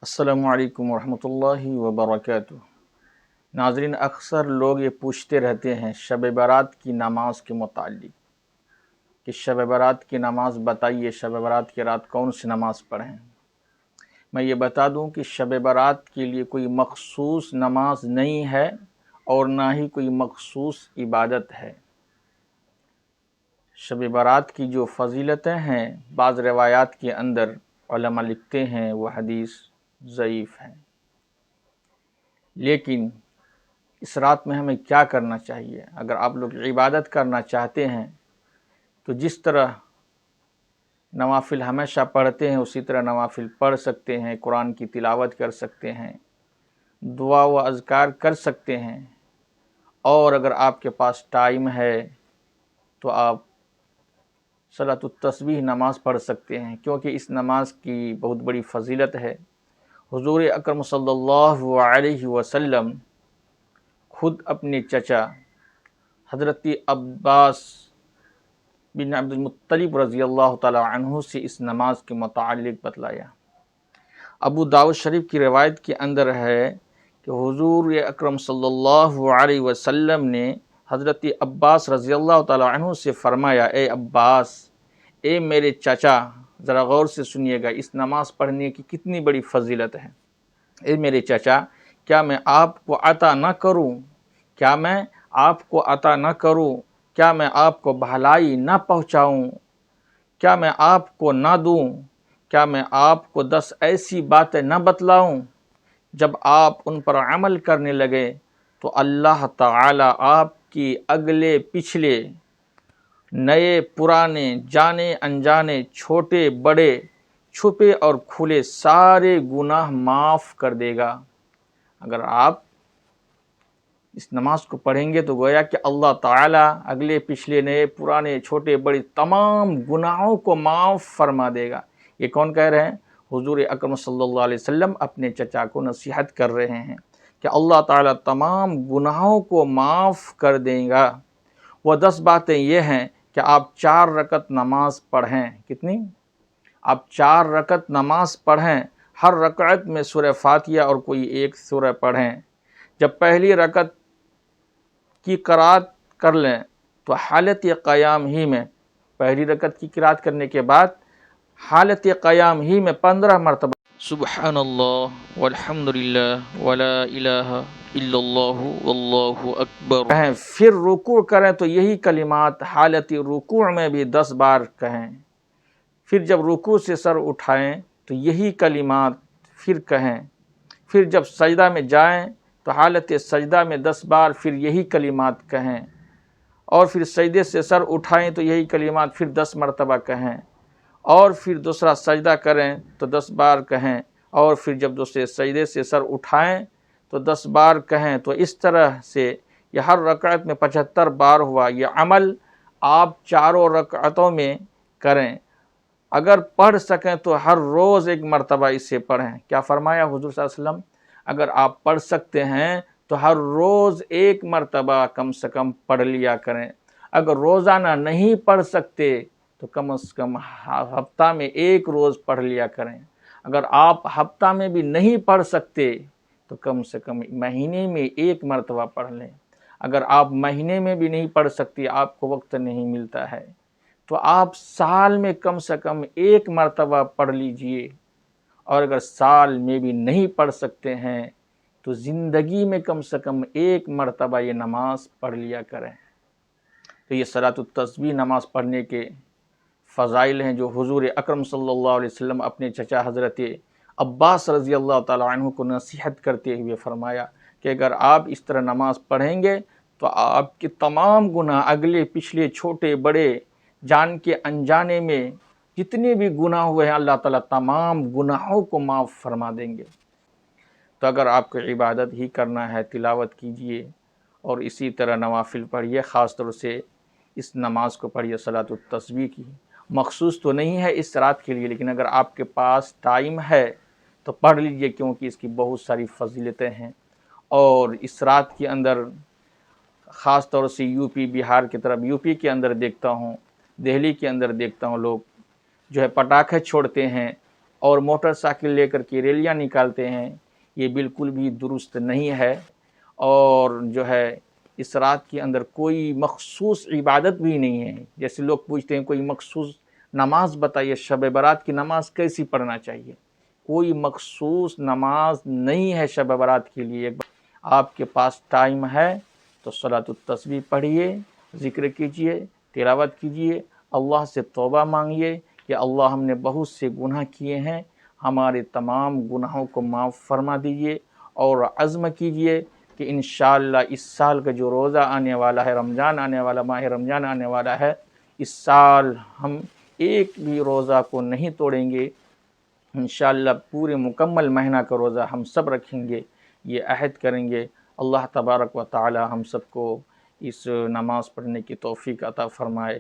السلام علیکم ورحمۃ اللہ وبرکاتہ۔ ناظرین، اکثر لوگ یہ پوچھتے رہتے ہیں شب برات کی نماز کے متعلق کہ شب برات کی نماز بتائیے، شب برات کی رات کون سی نماز پڑھیں۔ میں یہ بتا دوں کہ شب برات کے لیے کوئی مخصوص نماز نہیں ہے اور نہ ہی کوئی مخصوص عبادت ہے۔ شب برات کی جو فضیلتیں ہیں بعض روایات کے اندر علماء لکھتے ہیں وہ حدیث ضعیف ہیں، لیکن اس رات میں ہمیں کیا کرنا چاہیے؟ اگر آپ لوگ عبادت کرنا چاہتے ہیں تو جس طرح نوافل ہمیشہ پڑھتے ہیں اسی طرح نوافل پڑھ سکتے ہیں، قرآن کی تلاوت کر سکتے ہیں، دعا و اذکار کر سکتے ہیں، اور اگر آپ کے پاس ٹائم ہے تو آپ صلاۃ التسبیح نماز پڑھ سکتے ہیں، کیونکہ اس نماز کی بہت بڑی فضیلت ہے۔ حضور اکرم صلی اللہ علیہ وسلم خود اپنے چچا حضرت عباس بن عبد المطلب رضی اللہ تعالی عنہ سے اس نماز کے متعلق بتلایا۔ ابو داؤد شریف کی روایت کے اندر ہے کہ حضور اکرم صلی اللہ علیہ وسلم نے حضرت عباس رضی اللہ تعالی عنہ سے فرمایا، اے عباس، اے میرے چچا، ذرا غور سے سنیے گا، اس نماز پڑھنے کی کتنی بڑی فضیلت ہے۔ اے میرے چچا، کیا میں آپ کو عطا نہ کروں؟ کیا میں آپ کو عطا نہ کروں؟ کیا میں آپ کو بھلائی نہ پہنچاؤں؟ کیا میں آپ کو نہ دوں؟ کیا میں آپ کو 10 ایسی باتیں نہ بتلاؤں؟ جب آپ ان پر عمل کرنے لگے تو اللہ تعالی آپ کی اگلے پچھلے، نئے پرانے، جانے انجانے، چھوٹے بڑے، چھپے اور کھلے سارے گناہ معاف کر دے گا۔ اگر آپ اس نماز کو پڑھیں گے تو گویا کہ اللہ تعالیٰ اگلے پچھلے، نئے پرانے، چھوٹے بڑے تمام گناہوں کو معاف فرما دے گا۔ یہ کون کہہ رہے ہیں؟ حضور اکرم صلی اللہ علیہ وسلم اپنے چچا کو نصیحت کر رہے ہیں کہ اللہ تعالیٰ تمام گناہوں کو معاف کر دے گا۔ وہ 10 باتیں یہ ہیں کہ آپ 4 رکعت نماز پڑھیں۔ کتنی؟ آپ 4 رکعت نماز پڑھیں، ہر رکعت میں سورہ فاتحہ اور کوئی ایک سورہ پڑھیں۔ جب پہلی رکعت کی قرات کر لیں تو حالت قیام ہی میں، پہلی رکعت کی قرات کرنے کے بعد حالت قیام ہی میں 15 مرتبہ سبحان اللہ والحمد للہ ولا الہ الا اللہ واللہ اکبر کہیں، پھر رکوع کریں تو یہی کلمات حالت رکوع میں بھی 10 بار کہیں، پھر جب رکوع سے سر اٹھائیں تو یہی کلمات پھر کہیں، پھر جب سجدہ میں جائیں تو حالت سجدہ میں 10 بار پھر یہی کلمات کہیں، اور پھر سجدے سے سر اٹھائیں تو یہی کلمات پھر 10 مرتبہ کہیں، اور پھر دوسرا سجدہ کریں تو 10 بار کہیں، اور پھر جب دوسرے سجدے سے سر اٹھائیں تو 10 بار کہیں۔ تو اس طرح سے یہ ہر رکعت میں 75 بار ہوا۔ یہ عمل آپ 4 رکعتوں میں کریں۔ اگر پڑھ سکیں تو ہر روز 1 مرتبہ اسے پڑھیں۔ کیا فرمایا حضور صلی اللہ علیہ وسلم؟ اگر آپ پڑھ سکتے ہیں تو ہر روز 1 مرتبہ کم سے کم پڑھ لیا کریں۔ اگر روزانہ نہیں پڑھ سکتے تو کم از کم ہفتہ میں 1 روز پڑھ لیا کریں۔ اگر آپ ہفتہ میں بھی نہیں پڑھ سکتے تو کم سے کم مہینے میں 1 مرتبہ پڑھ لیں۔ اگر آپ مہینے میں بھی نہیں پڑھ سکتے، آپ کو وقت نہیں ملتا ہے، تو آپ سال میں کم سے کم 1 مرتبہ پڑھ لیجئے، اور اگر سال میں بھی نہیں پڑھ سکتے ہیں تو زندگی میں کم سے کم 1 مرتبہ یہ نماز پڑھ لیا کریں۔ تو یہ صلاۃ التسبیح نماز پڑھنے کے فضائل ہیں جو حضور اکرم صلی اللہ علیہ وسلم اپنے چچا حضرت عباس رضی اللہ تعالی عنہ کو نصیحت کرتے ہوئے فرمایا کہ اگر آپ اس طرح نماز پڑھیں گے تو آپ کے تمام گناہ، اگلے پچھلے، چھوٹے بڑے، جان کے انجانے میں جتنے بھی گناہ ہوئے ہیں اللہ تعالیٰ تمام گناہوں کو معاف فرما دیں گے۔ تو اگر آپ کو عبادت ہی کرنا ہے، تلاوت کیجئے اور اسی طرح نوافل پڑھیے، خاص طور سے اس نماز کو پڑھیے صلاۃ التسبیح کی۔ مخصوص تو نہیں ہے اس رات کے لیے، لیکن اگر آپ کے پاس ٹائم ہے تو پڑھ لیجئے، کیونکہ اس کی بہت ساری فضیلتیں ہیں۔ اور اس رات کے اندر خاص طور سے یو پی، بہار کی طرف، یو پی کے اندر دیکھتا ہوں، دہلی کے اندر دیکھتا ہوں، لوگ جو ہے پٹاخے چھوڑتے ہیں اور موٹر سائیکل لے کر کے ریلیاں نکالتے ہیں، یہ بالکل بھی درست نہیں ہے۔ اور جو ہے اس رات کے اندر کوئی مخصوص عبادت بھی نہیں ہے۔ جیسے لوگ پوچھتے ہیں کوئی مخصوص نماز بتائیے، شب برات کی نماز کیسی پڑھنا چاہیے؟ کوئی مخصوص نماز نہیں ہے شب برات کے لیے۔ آپ کے پاس ٹائم ہے تو صلاۃ التسبیح پڑھیے، ذکر کیجیے، تلاوت کیجیے، اللہ سے توبہ مانگیے کہ اللہ ہم نے بہت سے گناہ کیے ہیں، ہمارے تمام گناہوں کو معاف فرما دیجیے، اور عزم کیجیے کہ انشاءاللہ اس سال کا جو روزہ آنے والا ہے، رمضان آنے والا، ماہ رمضان آنے والا ہے، اس سال ہم ایک بھی روزہ کو نہیں توڑیں گے، انشاءاللہ پورے مکمل مہینہ کا روزہ ہم سب رکھیں گے، یہ عہد کریں گے۔ اللہ تبارک و تعالی ہم سب کو اس نماز پڑھنے کی توفیق عطا فرمائے۔